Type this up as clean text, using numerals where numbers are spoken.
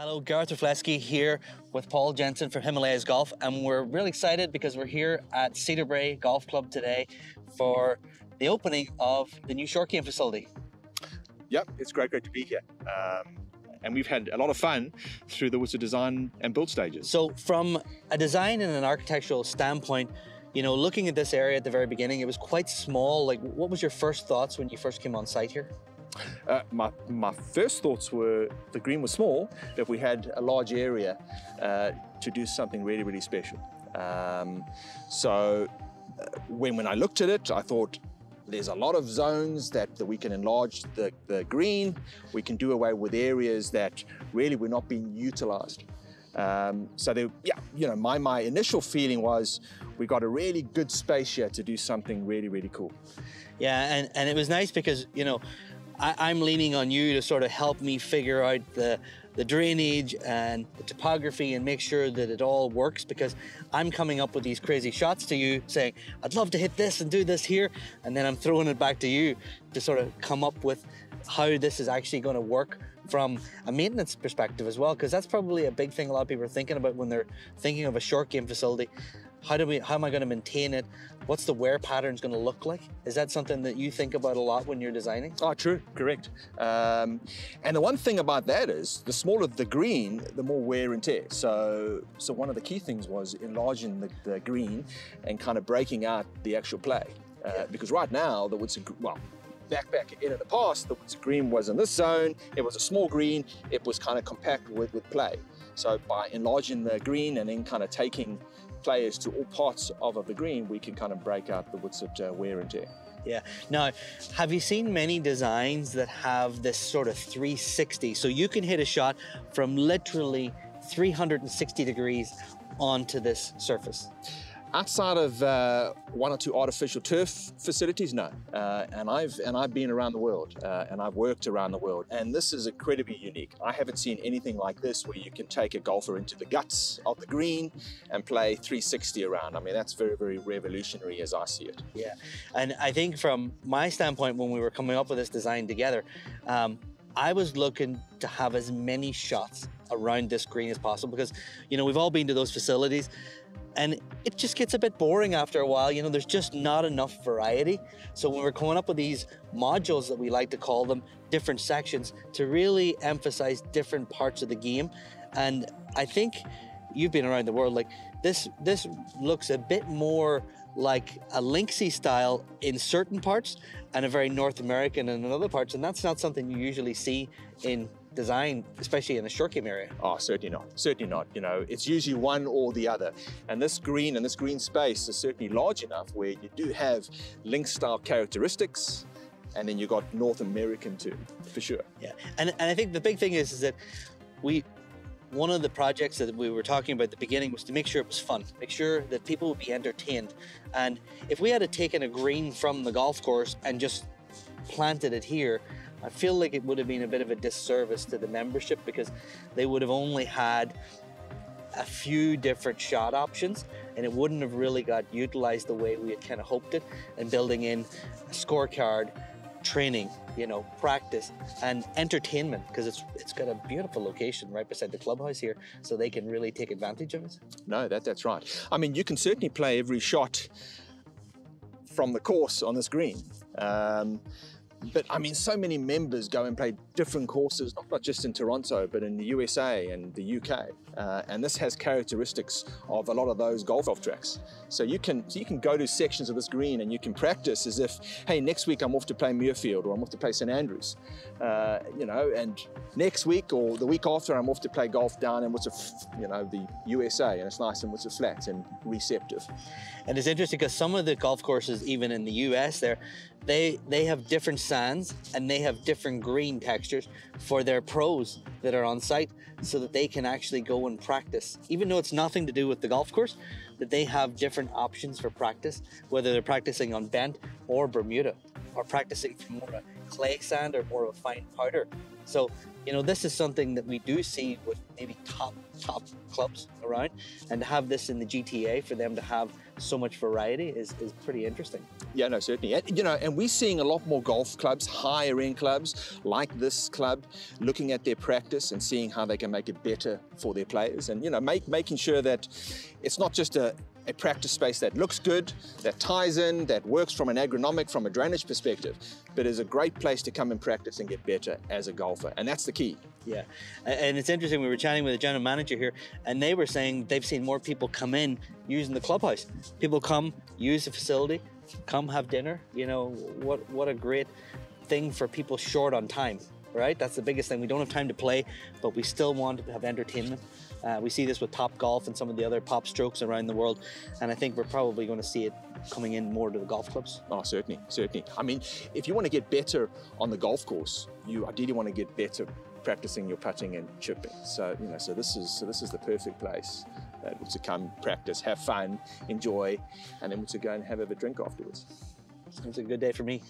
Hello, Gareth Raflewski here with Paul Jansen from Himalayas Golf, and we're really excited because we're here at Cedar Brae Golf Club today for the opening of the new short game facility. Yep, it's great to be here. And we've had a lot of fun through the design and build stages. So from a design and an architectural standpoint, you know, looking at this area at the very beginning, it was quite small. Like, what was your first thoughts when you first came on site here? My first thoughts were the green was small, but we had a large area to do something really special. When I looked at it, I thought there's a lot of zones that we can enlarge the green. We can do away with areas that really were not being utilized. My initial feeling was we got a really good space here to do something really cool. Yeah, and it was nice because, you know, I'm leaning on you to sort of help me figure out the drainage and the topography and make sure that it all works, because I'm coming up with these crazy shots to you saying, I'd love to hit this and do this here. And then I'm throwing it back to you to sort of come up with how this is actually going to work from a maintenance perspective as well, because that's probably a big thing a lot of people are thinking about when they're thinking of a short game facility. How am I going to maintain it? What's the wear patterns going to look like? Is that something that you think about a lot when you're designing? Oh, true, correct. And the one thing about that is the smaller the green, the more wear and tear. So one of the key things was enlarging the green and kind of breaking out the actual play. Because right now, back in the past, the Woodson green was in this zone. It was a small green. It was kind of compact with play. So by enlarging the green and then kind of taking players to all parts of the green, we can kind of break out the Woodson wear and tear. Yeah. Now, have you seen many designs that have this sort of 360? So you can hit a shot from literally 360 degrees onto this surface. Outside of one or two artificial turf facilities, no. And I've been around the world and I've worked around the world, and this is incredibly unique. I haven't seen anything like this where you can take a golfer into the guts of the green and play 360 around. I mean, that's very revolutionary as I see it. Yeah, and I think from my standpoint, when we were coming up with this design together, I was looking to have as many shots around this green as possible, because, you know, we've all been to those facilities and it just gets a bit boring after a while. You know, there's just not enough variety. So when we're coming up with these modules, that we like to call them, different sections, to really emphasize different parts of the game. And I think you've been around the world, like this looks a bit more like a Linksy style in certain parts and a very North American in other parts. And that's not something you usually see in design, especially in the short game area. Oh, certainly not. You know, it's usually one or the other. And this green space is certainly large enough where you do have link style characteristics, and then you got North American too, for sure. Yeah, and I think the big thing is that one of the projects that we were talking about at the beginning was to make sure it was fun, make sure that people would be entertained. And if we had taken a green from the golf course and just planted it here, I feel like it would have been a bit of a disservice to the membership, because they would have only had a few different shot options and it wouldn't have really got utilized the way we had kind of hoped it, and building in a scorecard, training, you know, practice and entertainment, because it's got a beautiful location right beside the clubhouse here, so they can really take advantage of it. No, that's right. I mean, you can certainly play every shot from the course on this green. But I mean, so many members go and play different courses, not just in Toronto, but in the USA and the UK. And this has characteristics of a lot of those golf tracks. So you can go to sections of this green and you can practice as if, hey, next week I'm off to play Muirfield, or I'm off to play St Andrews. You know, and next week or the week after I'm off to play golf down in the USA, and it's nice and flat and receptive. And it's interesting because some of the golf courses, even in the US they have different sands and they have different green textures for their pros that are on site, so that they can actually go and practice, even though it's nothing to do with the golf course, that they have different options for practice, whether they're practicing on bent or Bermuda, or practicing from more of a clay sand or more of a fine powder So, you know, this is something that we do see with maybe top clubs around, and to have this in the GTA for them to have so much variety is pretty interesting. Yeah, no, certainly. And, you know, and we're seeing a lot more golf clubs, higher end clubs like this club, looking at their practice and seeing how they can make it better for their players, and, you know, making sure that it's not just a practice space that looks good, that ties in, that works from an agronomic, from a drainage perspective, but is a great place to come and practice and get better as a golfer. And that's the key. Yeah, and it's interesting, we were chatting with the general manager here, and they were saying they've seen more people come in using the clubhouse. People come, use the facility, come have dinner. You know, what a great thing for people short on time, right? That's the biggest thing. We don't have time to play, but we still want to have entertainment. We see this with Top Golf and some of the other pop strokes around the world, and I think we're probably going to see it coming in more to the golf clubs. Oh, certainly, certainly. I mean, if you want to get better on the golf course, you ideally want to get better practicing your putting and chipping. So, you know, so this is the perfect place to come practice, have fun, enjoy, and then to go and have a drink afterwards. It's a good day for me.